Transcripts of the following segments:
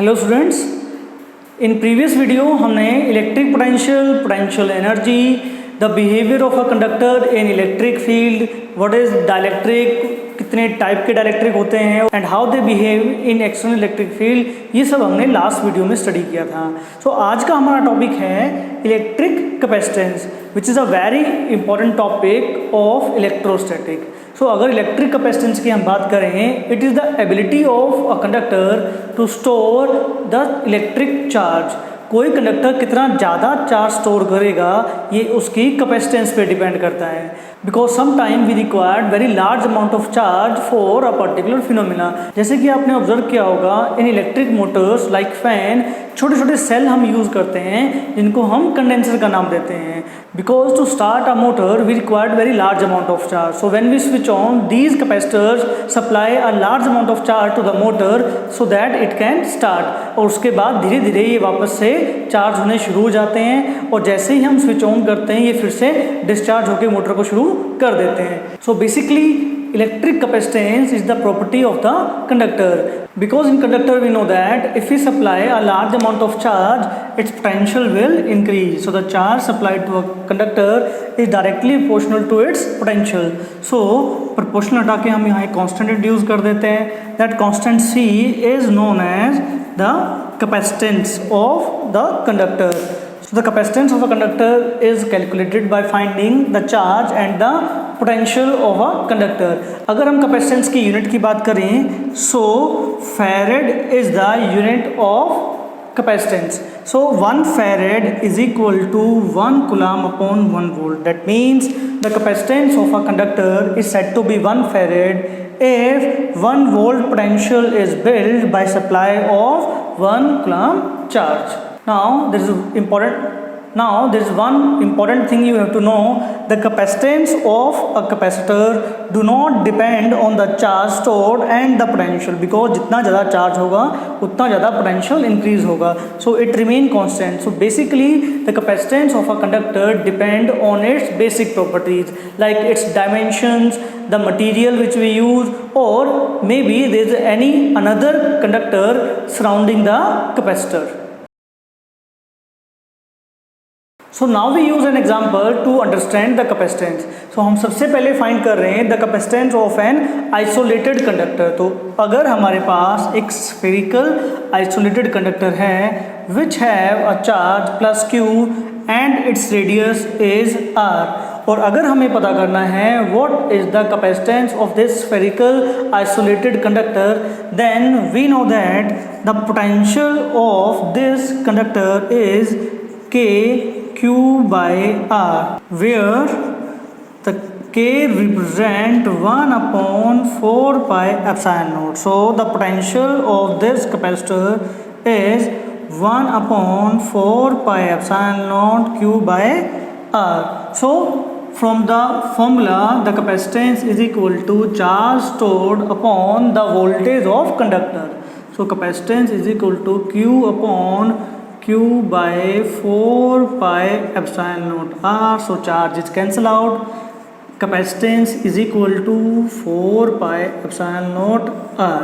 Hello students, in previous video हमने electric potential, potential energy, the behaviour of a conductor in electric field, what is dielectric, कितने type के dielectric होते हैं and how they behave in external electric field, ये सब हमने last video में study किया था। सो आज का हमारा टॉपिक है electric capacitance, which is a very important topic of electrostatic. So अगर इलेक्ट्रिक कैपेसिटेंस की हम बात करें, it is the ability of a conductor to store the electric charge. कोई कंडक्टर कितना ज़्यादा चार्ज स्टोर करेगा ये उसकी कैपेसिटेंस पे डिपेंड करता है। Because some time we required very large amount of charge for a particular phenomena. जैसे कि आपने ऑब्जर्व किया होगा in electric motors like fan, छोटे छोटे सेल हम यूज़ करते हैं जिनको हम कंडेंसर का नाम देते हैं। Because to start a motor we required very large amount of charge, so when we switch on these capacitors supply a large amount of charge to the motor so that it can start. और उसके बाद धीरे धीरे ये वापस से charge होने शुरू हो जाते हैं और जैसे ही हम स्विच ऑन करते हैं ये फिर से डिस्चार्ज होकर मोटर को शुरू कर देते हैं। So basically electric capacitance is the property of the conductor. Because in conductor we know that if we supply a large amount of charge, its potential will increase. So the charge supplied to a conductor is directly proportional to its potential. So proportional हटा के हम यहाँ एक constant introduce कर देते हैं. That constant C is known as the capacitance of the conductor. So the capacitance of a conductor is calculated by finding the charge and the potential of a conductor. अगर हम capacitance की unit की बात करें, so farad is the unit of capacitance. So 1 farad is equal to 1 coulomb upon 1 volt. That means the capacitance of a conductor is said to be 1 farad if 1 volt potential is built by supply of 1 coulomb charge. Now there is one important thing you have to know. The capacitance of a capacitor do not depend on the charge stored and the potential, because जितना ज़्यादा charge होगा उतना ज़्यादा potential increase होगा, so it remain constant. So basically the capacitance of a conductor depend on its basic properties like its dimensions, the material which we use, or maybe there is any another conductor surrounding the capacitor. So now we use an example to understand the capacitance. So हम सबसे पहले find कर रहे हैं the capacitance of an isolated conductor. तो अगर हमारे पास एक spherical isolated conductor है which have a charge plus Q and its radius is R, और अगर हमें पता करना है what is the capacitance of this spherical isolated conductor, then we know that the potential of this conductor is K Q by R, where the K represent 1 upon 4 pi epsilon naught. So the potential of this capacitor is 1 upon 4 pi epsilon naught Q by R. So from the formula the capacitance is equal to charge stored upon the voltage of conductor. So capacitance is equal to Q upon Q by 4 pi epsilon naught R. So charge is cancel out. Capacitance is equal to 4 pi epsilon naught R.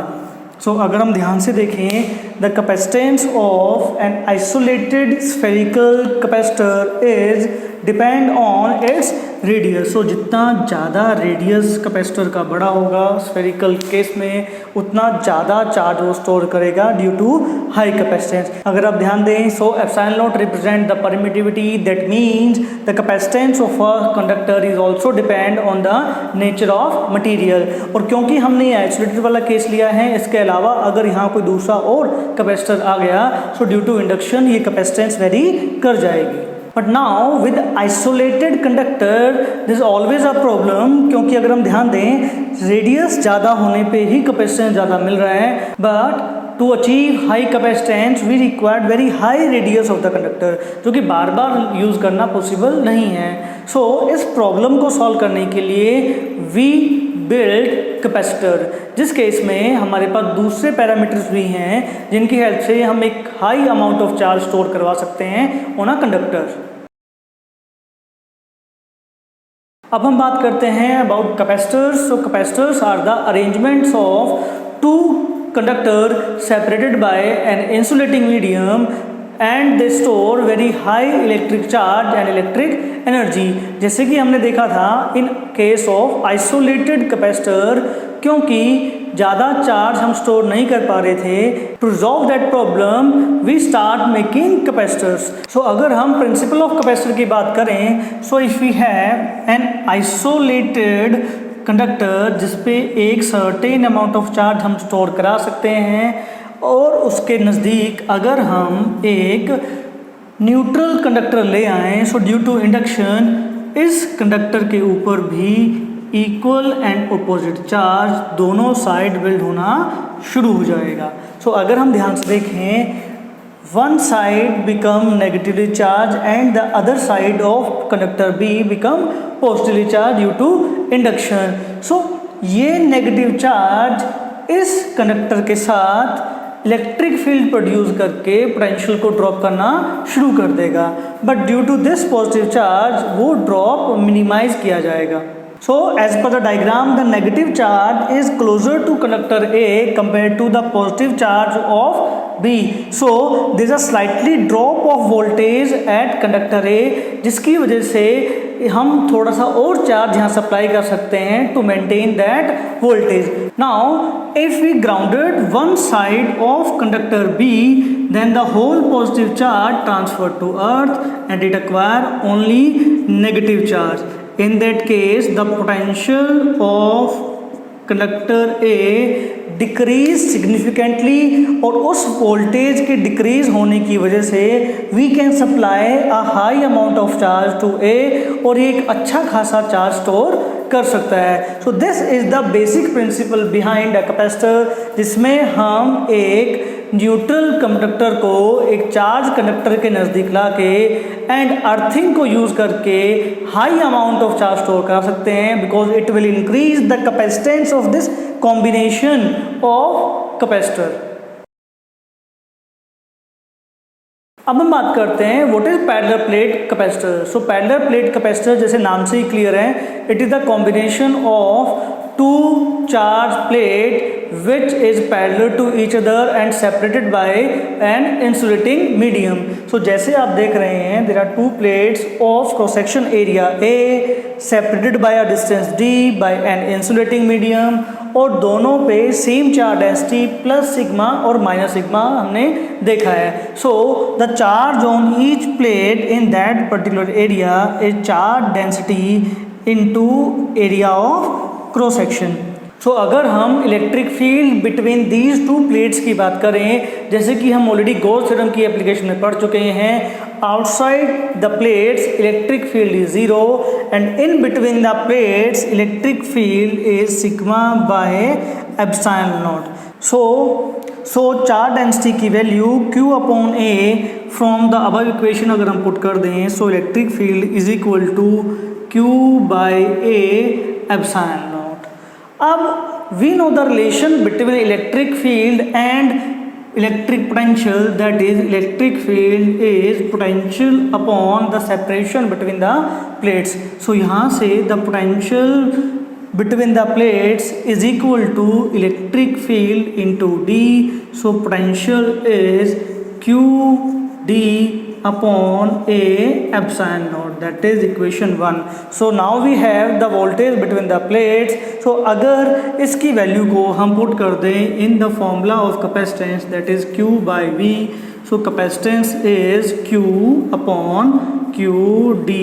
So अगर हम ध्यान से देखें, the capacitance of an isolated spherical capacitor is depend on its radius. So जितना ज़्यादा radius capacitor का बड़ा होगा स्फेरिकल केस में उतना ज़्यादा चार्ज वो स्टोर करेगा ड्यू टू हाई कैपेसिटेंस। अगर आप ध्यान दें, so epsilon naught represent the permittivity, that means the capacitance of a conductor is also depend on the nature of material. और क्योंकि हमने आइसोलेटेड वाला केस लिया है, इसके अलावा अगर यहाँ कोई दूसरा और कैपेसिटर आ गया सो ड्यू टू इंडक्शन ये कैपेसिटेंस वेरी कर जाएगी। But now with isolated conductor this is always a problem, क्योंकि अगर हम ध्यान दें रेडियस ज़्यादा होने पे ही कैपेसिटेंस ज़्यादा मिल रहा है, but to achieve high capacitance we required very high radius of the conductor, जो कि बार बार यूज़ करना पॉसिबल नहीं है। सो इस प्रॉब्लम को सॉल्व करने के लिए वी बिल्ड कैपेसिटर, जिस केस में हमारे पास दूसरे पैरामीटर्स भी हैं जिनकी हेल्प से हम एक high amount of charge store करवा सकते हैं ऑन अ कंडक्टर। अब हम बात करते हैं about capacitors. So capacitors are the arrangements of two conductor separated by an insulating medium and they store very high electric charge and electric energy. जैसे कि हमने देखा था in case of isolated capacitor, क्योंकि ज़्यादा चार्ज हम store नहीं कर पा रहे थे, to resolve that problem we start making capacitors. So अगर हम प्रिंसिपल ऑफ कैपेसिटर की बात करें, so if we have an isolated conductor जिसपे एक सर्टेन अमाउंट ऑफ चार्ज हम स्टोर करा सकते हैं, और उसके नज़दीक अगर हम एक न्यूट्रल कंडक्टर ले आएँ, सो ड्यू टू इंडक्शन इस कंडक्टर के ऊपर भी इक्वल एंड अपोजिट चार्ज दोनों साइड बिल्ड होना शुरू हो जाएगा. सो अगर हम ध्यान से देखें, one side become negatively charge and the other side of conductor B become positively charge due to induction. So ये नेगेटिव चार्ज इस कंडक्टर के साथ इलेक्ट्रिक फील्ड प्रोड्यूस करके पोटेंशियल को ड्रॉप करना शुरू कर देगा, but due to this positive charge वो ड्रॉप मिनिमाइज किया जाएगा. So as per the diagram, the negative charge is closer to conductor A compared to the positive charge of B. So there is a slightly drop of voltage at conductor A, जिसकी वजह से हम थोड़ा सा और charge यहाँ supply कर सकते हैं to maintain that voltage. Now if we grounded one side of conductor B, then the whole positive charge transferred to earth and it acquire only negative charge. In that case, the potential of conductor A decrease significantly, और उस voltage के decrease होने की वजह से we can supply a high amount of charge to A, और ये एक अच्छा खासा charge store कर सकता है. So this is the basic principle behind a capacitor, जिसमें हम एक न्यूट्रल कंडक्टर को एक चार्ज कंडक्टर के नज़दीक ला के एंड अर्थिंग को यूज़ करके high amount of charge store कर सकते हैं, because it will increase the capacitance of this combination of capacitor. अब हम बात करते हैं what is parallel plate capacitor. So parallel plate capacitor जैसे नाम से ही क्लियर है, it is the combination of two charge plate which is parallel to each other and separated by an insulating medium. So जैसे आप देख रहे हैं, there are two plates of cross section area A separated by a distance D by an insulating medium, और दोनों पे same charge density plus sigma और minus sigma हमने देखा है. So the charge on each plate in that particular area is charge density into area of cross section. So अगर हम electric field between these two plates की बात करें, जैसे कि हम ऑलरेडी गॉस थ्योरम की एप्लीकेशन में पढ़ चुके हैं, outside the plates electric field is zero and in between the plates electric field is sigma by epsilon naught. So charge density की value Q upon A from the above equation अगर हम put कर दें, so electric field is equal to Q by A epsilon naught. अब we know the relation between electric field and electric potential, that is electric field is potential upon the separation between the plates. So यहाँ से the potential between the plates is equal to electric field into D. So potential is QD upon A epsilon naught, that is equation 1. So now we have the voltage between the plates. So अगर इसकी value को हम put कर दें in the formula of capacitance, that is Q by V. So capacitance is Q upon QD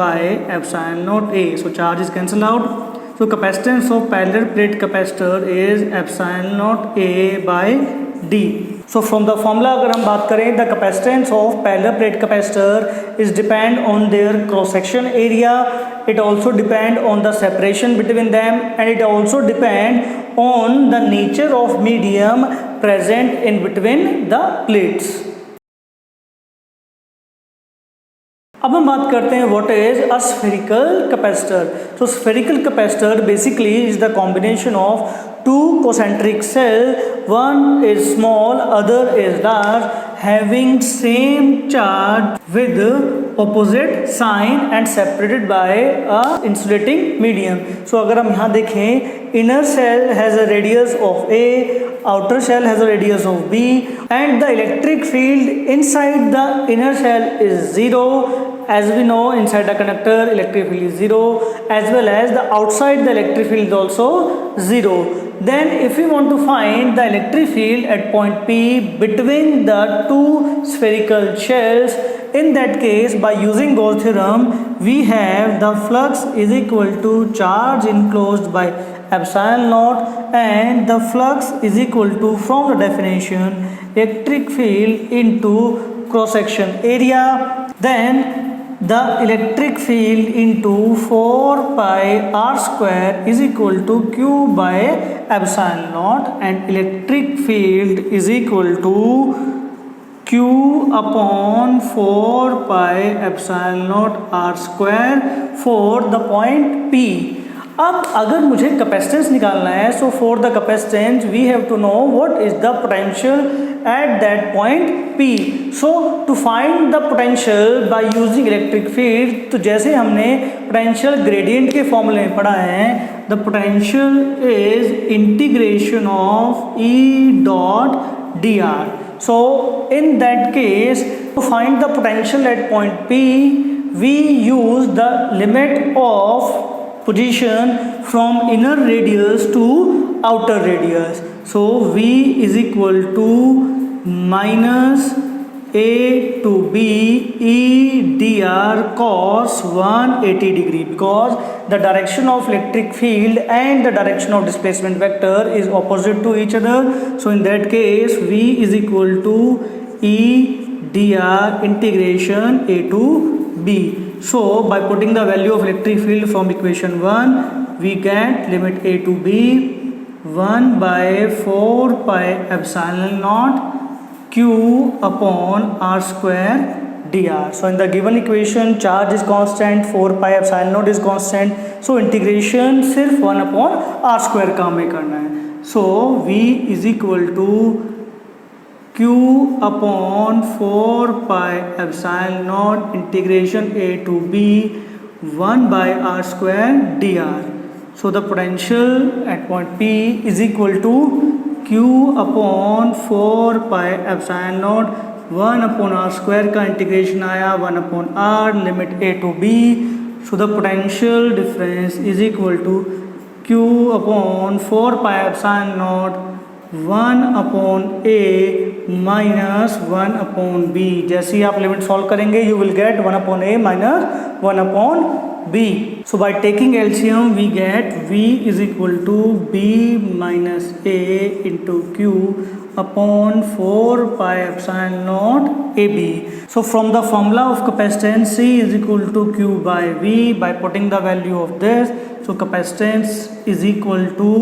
by epsilon naught A. So charge is cancelled out. So capacitance of parallel plate capacitor is epsilon naught A by D. So from the formula अगर हम बात करें, the capacitance of parallel plate capacitor is depend on their cross section area. It also depend on the separation between them, and it also depend on the nature of medium present in between the plates. अब हम बात करते हैं what is a spherical capacitor. तो spherical capacitor basically is the combination of two concentric cell, one is small, other is large, having same charge with opposite sign and separated by a insulating medium. So अगर हम यहाँ देखें, inner shell has a radius of A, outer shell has a radius of B, and the electric field inside the inner shell is 0. As we know, inside the conductor electric field is 0, as well as the outside the electric field is also 0. Then if we want to find the electric field at point P between the two spherical shells, in that case by using Gauss theorem we have the flux is equal to charge enclosed by epsilon naught, and the flux is equal to, from the definition, electric field into cross section area. Then the electric field into 4 pi r square is equal to q by epsilon naught, and electric field is equal to q upon 4 pi epsilon naught r square for the point P. अब अगर मुझे capacitance निकालना है, so for the capacitance we have to know what is the potential at that point P. So to find the potential by using electric field, तो जैसे हमने potential gradient के फॉर्मूले में पढ़ा है, the potential is integration of E dot dr. So in that case, to find the potential at point P, we use the limit of position from inner radius to outer radius. So V is equal to minus A to B E dr cos 180 degree, because the direction of electric field and the direction of displacement vector is opposite to each other. So in that case V is equal to E dr integration A to B. So by putting the value of electric field from equation 1, we get limit A to B 1 by 4 pi epsilon naught q upon r square dr. So in the given equation charge is constant, 4 pi epsilon naught is constant, so integration सिर्फ 1 upon r square का हमें करना है. So V is equal to q upon 4 pi epsilon naught integration A to B 1 by r square dr. So the potential at point P is equal to q upon 4 pi epsilon naught 1 upon r square का integration आया 1 upon r limit A to B. So the potential difference is equal to q upon 4 pi epsilon naught 1 upon A minus 1 upon B. जैसे ही आप limit solve करेंगे you will get 1 upon A minus 1 upon B. So by taking LCM we get V is equal to B minus A into Q upon 4 pi epsilon naught AB. So from the formula of capacitance C is equal to Q by V, by putting the value of this, so capacitance is equal to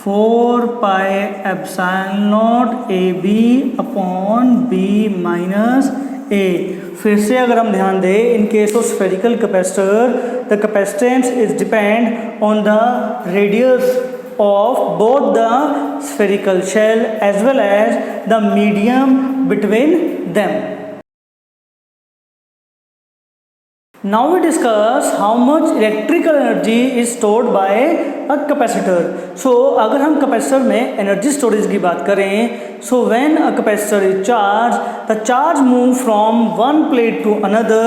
4 pi epsilon naught AB upon B minus A. फिर से अगर हम ध्यान दें, in case of spherical capacitor the capacitance is depend on the radius of both the spherical shell as well as the medium between them. Now we discuss how much electrical energy is stored by a capacitor. So अगर हम capacitor में energy storage की बात करें, so when a capacitor is charged, the charge move from one plate to another,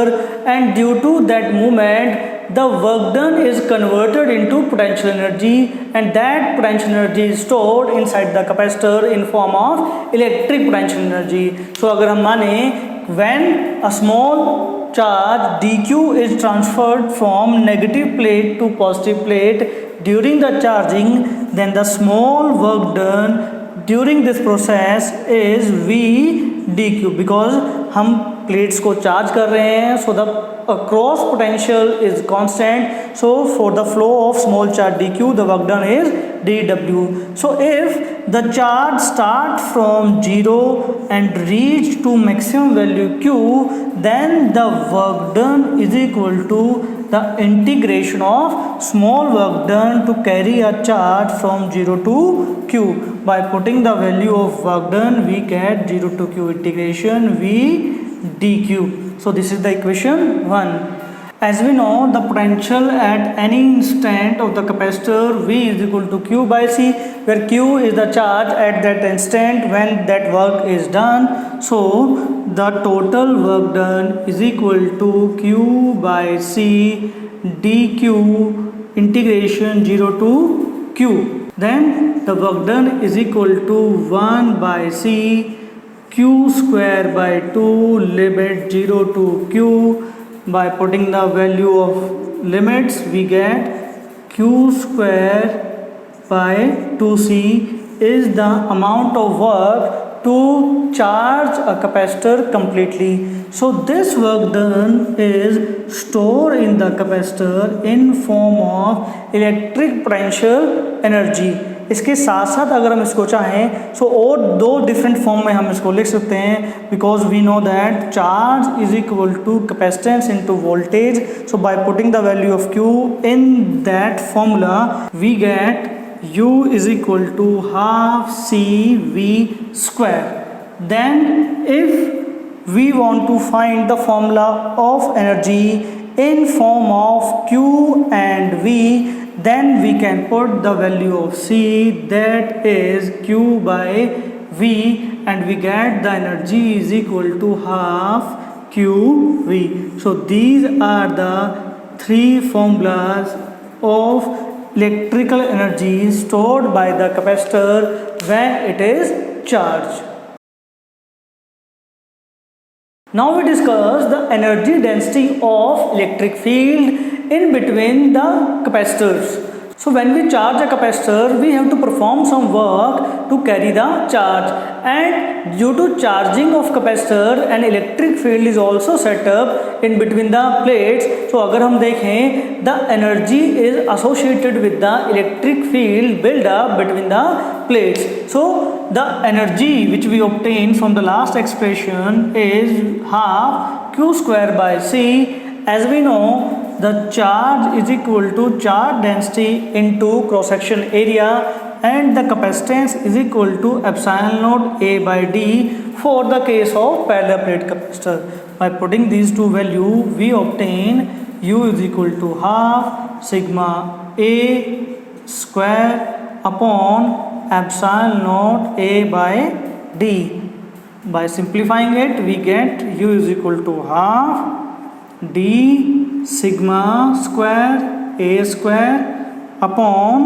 and due to that movement the work done is converted into potential energy, and that potential energy is stored inside the capacitor in form of electric potential energy. So अगर हम माने when a small charge dq is transferred from negative plate to positive plate during the charging, then the small work done during this process is V dq, because हम plates को charge कर रहे हैं, so the cross potential is constant, so for the flow of small charge dq the work done is dw. So if the charge start from 0 and reach to maximum value q, then the work done is equal to the integration of small work done to carry a charge from 0 to q. By putting the value of work done we get 0 to q integration V dq. So this is the equation 1. As we know, the potential at any instant of the capacitor V is equal to Q by C, where Q is the charge at that instant when that work is done. So the total work done is equal to Q by C dQ integration 0 to Q. Then the work done is equal to 1 by C Q square by 2 limit 0 to Q. By putting the value of limits, we get Q square by 2C is the amount of work to charge a capacitor completely. So this work done is stored in the capacitor in form of electric potential energy. इसके साथ साथ अगर हम इसको चाहें सो और दो different form में हम इसको लिख सकते हैं, because we know that charge is equal to capacitance into voltage. So by putting the value of Q in that formula we get U is equal to half CV square. Then if we want to find the formula of energy in form of Q and V, then we can put the value of C, that is Q by V, and we get the energy is equal to half QV. So these are the three formulas of electrical energy stored by the capacitor when it is charged. Now we discuss the energy density of electric field in between the capacitors. So when we charge a capacitor, we have to perform some work to carry the charge, and due to charging of capacitor, an electric field is also set up in between the plates. So अगर हम देखें, the energy is associated with the electric field build up between the plates. So the energy which we obtain from the last expression is half Q square by C. As we know, the charge is equal to charge density into cross section area, and the capacitance is equal to epsilon naught A by D for the case of parallel plate capacitor. By putting these two values, we obtain U is equal to half sigma A square upon epsilon naught A by D. By simplifying it, we get U is equal to half D sigma square A square upon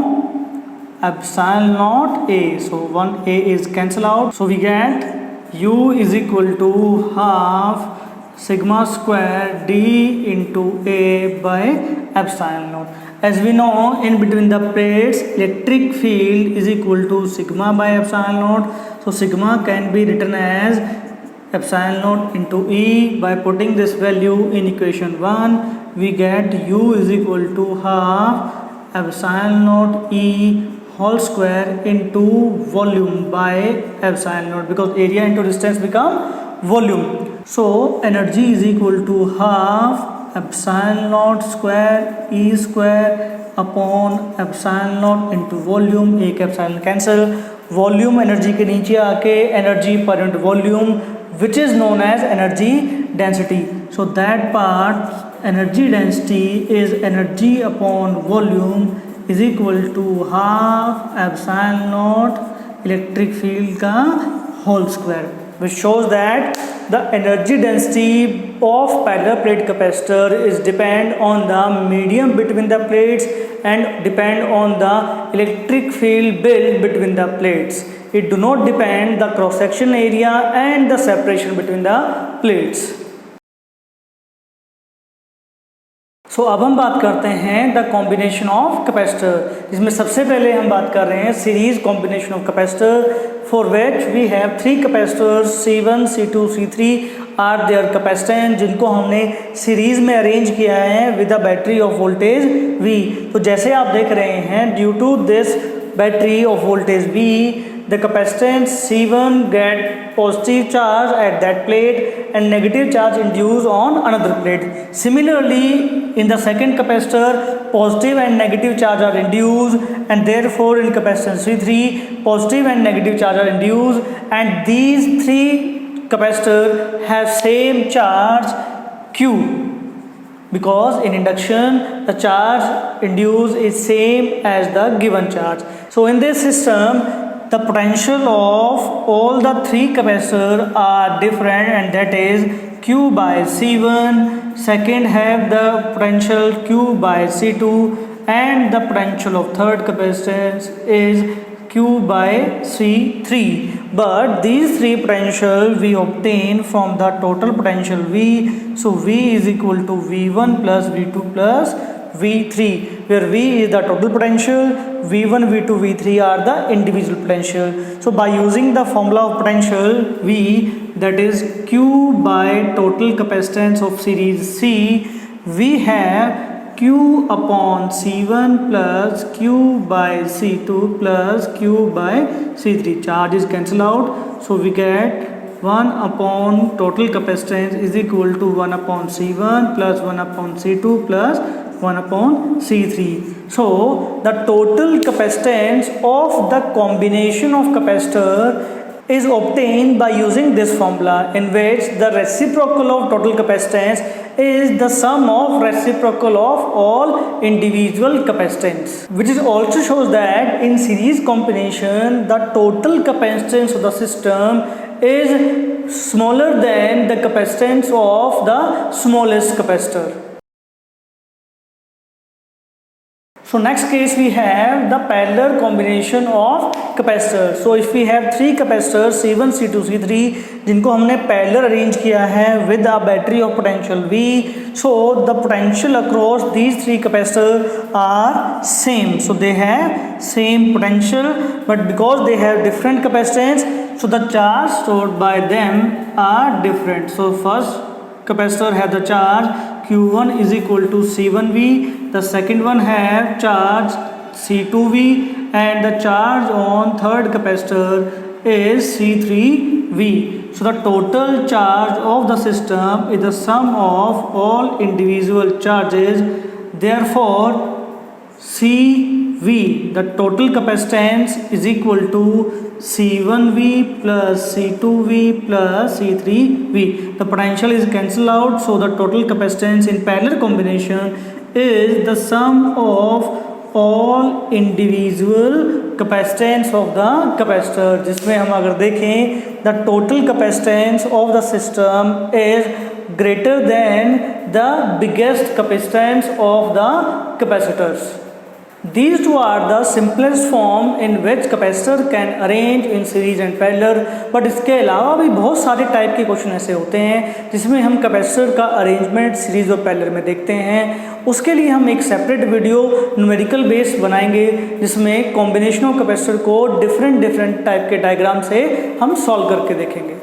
epsilon naught A. So 1A is cancel out. So we get U is equal to half sigma square D into A by epsilon naught. As we know, in between the plates, electric field is equal to sigma by epsilon naught. So sigma can be written as epsilon naught into E. By putting this value in equation 1, we get U is equal to half epsilon naught E whole square into volume by epsilon naught, because area into distance become volume. So energy is equal to half epsilon naught square E square upon epsilon naught into volume. एक epsilon cancel, volume energy के नीचे आके energy per unit volume, which is known as energy density. So that part energy density is energy upon volume is equal to half epsilon naught electric field का whole square, which shows that the energy density of parallel plate capacitor is depend on the medium between the plates and depend on the electric field built between the plates. It do not depend the cross section area and the separation between the plates. सो अब हम बात करते हैं the combination of capacitor, जिसमें सबसे पहले हम बात कर रहे हैं series combination of capacitor, for which we have three capacitors C1, C2, C3 are their capacitance, जिनको हमने सीरीज में अरेंज किया है with a battery of voltage V. तो जैसे आप देख रहे हैं, due to this battery of voltage V, the capacitance C1 get positive charge at that plate and negative charge induced on another plate. Similarly, in the second capacitor, positive and negative charge are induced, and therefore in capacitance C3, positive and negative charge are induced, and these three capacitors have same charge Q, because in induction the charge induced is same as the given charge. So in this system the potential of all the three capacitors are different, and that is Q by C1, second have the potential Q by C2, and the potential of third capacitance is Q by C3. But these three potential we obtain from the total potential V. So V is equal to V1 plus V2 plus V3, where V is the total potential, V1, V2, V3 are the individual potential. So by using the formula of potential V, that is Q by total capacitance of series C, we have Q upon C1 plus Q by C2 plus Q by C3. Charge is cancelled out, so we get 1 upon total capacitance is equal to 1 upon C1 plus 1 upon C2 plus 1 upon C3. So the total capacitance of the combination of capacitor is obtained by using this formula, in which the reciprocal of total capacitance is the sum of reciprocal of all individual capacitance, which is also shows that in series combination the total capacitance of the system is smaller than the capacitance of the smallest capacitor. So next case we have the parallel combination of capacitors. So if we have three capacitors C1, C2, C3 जिनको हमने parallel arrange किया है with a battery of potential V, so the potential across these three capacitors are same. So they have same potential, but because they have different capacitance, so the charge stored by them are different. So first capacitor has the charge Q1 is equal to C1V, the second one have charge C2V, and the charge on third capacitor is C3V. So the total charge of the system is the sum of all individual charges. Therefore CV, the total capacitance, is equal to C1V plus C2V plus C3V. The potential is cancelled out, so the total capacitance in parallel combination is the sum of all individual capacitance of the capacitor, जिसमें हम अगर देखें the total capacitance of the system is greater than the biggest capacitance of the capacitors. These two are the simplest form in which capacitor can arrange in series and parallel. But इसके अलावा भी बहुत सारे type के question ऐसे होते हैं जिसमें हम कैपेसिटर का अरेंजमेंट सीरीज और पैरेलल में देखते हैं. उसके लिए हम एक सेपरेट वीडियो न्यूमेरिकल बेस बनाएंगे जिसमें कॉम्बिनेशन ऑफ कैपेसिटर को डिफरेंट टाइप के डायग्राम से हम सॉल्व करके देखेंगे.